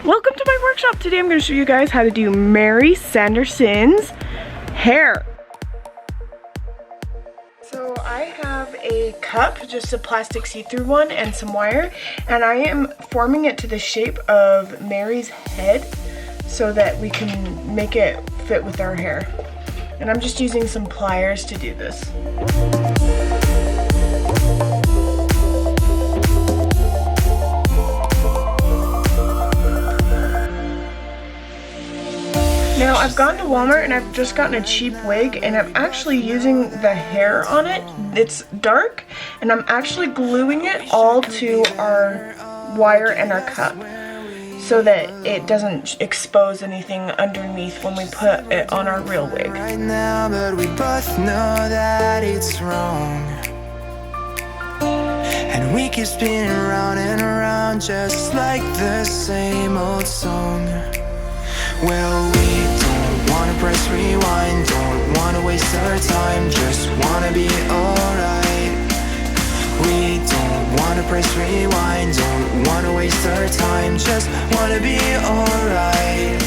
Welcome to my workshop. Today I'm going to show you guys how to do Mary Sandersons hair. So I have a cup, just a plastic see-through one, and some wire, and I am forming it to the shape of Mary's head so that we can make it fit with our hair. And I'm just using some pliers to do this. Now I've gone to Walmart and I've just gotten a cheap wig, and I'm actually using the hair on it. It's dark, and I'm actually gluing it all to our wire and our cup so that it doesn't expose anything underneath when we put it on our real wig. Right now, but we both know that it's wrong. And we keep spinning around and around just like the same old song. Well, we don't wanna press rewind, don't wanna waste our time, just wanna be alright. We don't wanna press rewind, don't wanna waste our time, just wanna be alright.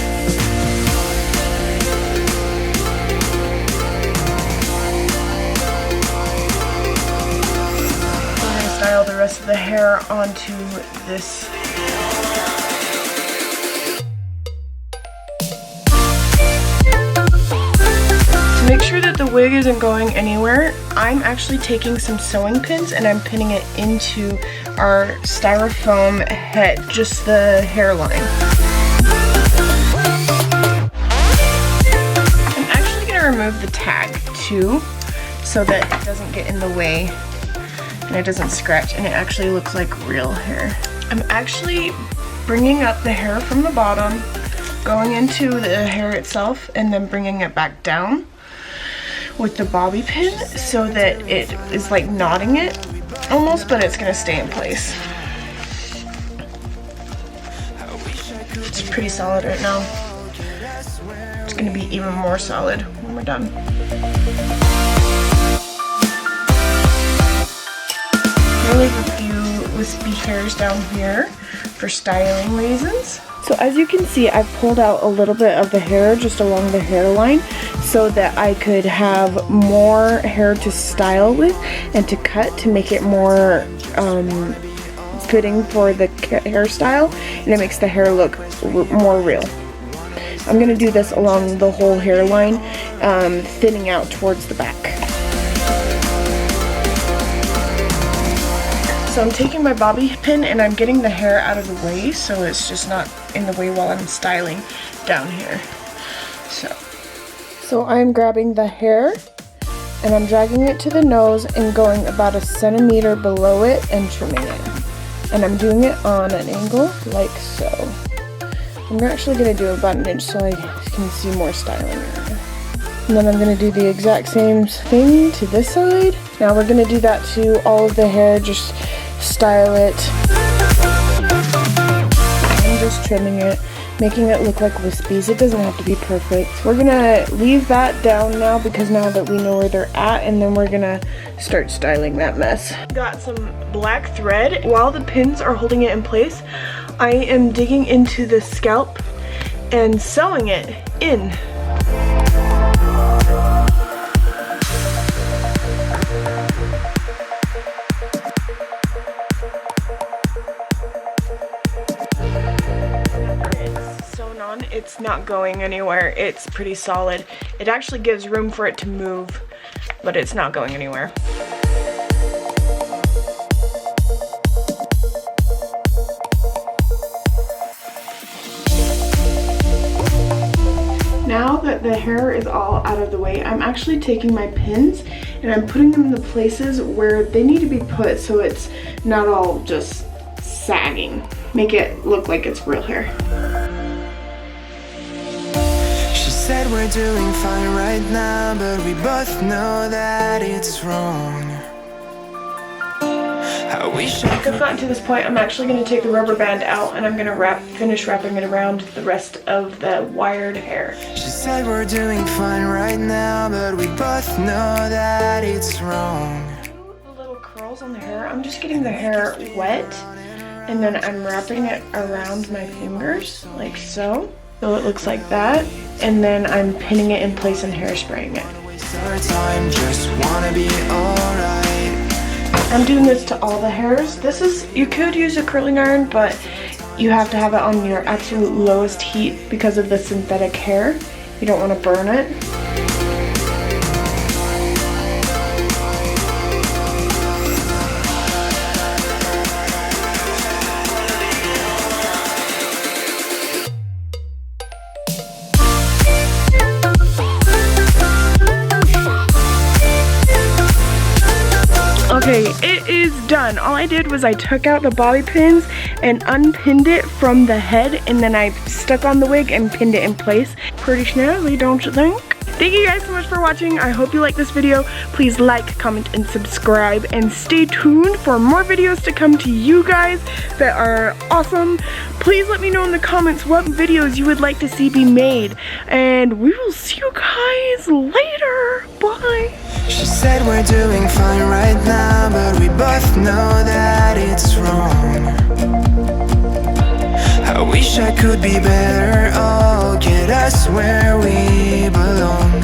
I'm gonna style the rest of the hair onto this. Make sure that the wig isn't going anywhere. I'm actually taking some sewing pins and I'm pinning it into our styrofoam head, just the hairline. I'm actually going to remove the tag too, so that it doesn't get in the way and it doesn't scratch and it actually looks like real hair. I'm actually bringing up the hair from the bottom, going into the hair itself, and then bringing it back down with the bobby pin so that it is like knotting it almost, but it's gonna stay in place. It's pretty solid right now. It's gonna be even more solid when we're done. I leave a few wispy hairs down here for styling reasons. So as you can see, I've pulled out a little bit of the hair just along the hairline so that I could have more hair to style with and to cut to make it more fitting for the hairstyle, and it makes the hair look more real. I'm going to do this along the whole hairline, thinning out towards the back. So I'm taking my bobby pin and I'm getting the hair out of the way so it's just not in the way while I'm styling down here. So I'm grabbing the hair and I'm dragging it to the nose and going about 1 centimeter below it and trimming it. And I'm doing it on an angle like so. I'm actually going to do about 1 inch so I can see more styling area. And then I'm going to do the exact same thing to this side. Now we're going to do that to all of the hair, just style it. I'm just trimming it, making it look like wispies. It doesn't have to be perfect. We're going to leave that down now because now that we know where they're at, and then we're going to start styling that mess. Got some black thread. While the pins are holding it in place, I am digging into the scalp and sewing it in. It's not going anywhere. It's pretty solid. It actually gives room for it to move, but it's not going anywhere. Now that the hair is all out of the way, I'm actually taking my pins and I'm putting them in the places where they need to be put so it's not all just sagging. Make it look like it's real hair. Said we're doing fine right now, but we both know that it's wrong. I've gotten to this point, I'm actually going to take the rubber band out and I'm going to finish wrapping it around the rest of the wired hair. She said we're doing fine right now, but we both know that it's wrong. The little curls on the hair, I'm just getting the hair wet And then I'm wrapping it around my fingers, like so. So it looks like that. And then I'm pinning it in place and hairspraying it. I'm doing this to all the hairs. You could use a curling iron, but you have to have it on your absolute lowest heat because of the synthetic hair. You don't want to burn it. Okay, it is done. All I did was I took out the bobby pins and unpinned it from the head, and then I stuck on the wig and pinned it in place. Pretty snazzy, don't you think? Thank you guys so much for watching. I hope you like this video. Please like, comment, and subscribe, and stay tuned for more videos to come to you guys that are awesome. Please let me know in the comments what videos you would like to see be made, and we will see you guys later. Bye. She said we're doing fine right now, but we both know that it's wrong. I wish I could be better, oh, get us where we belong.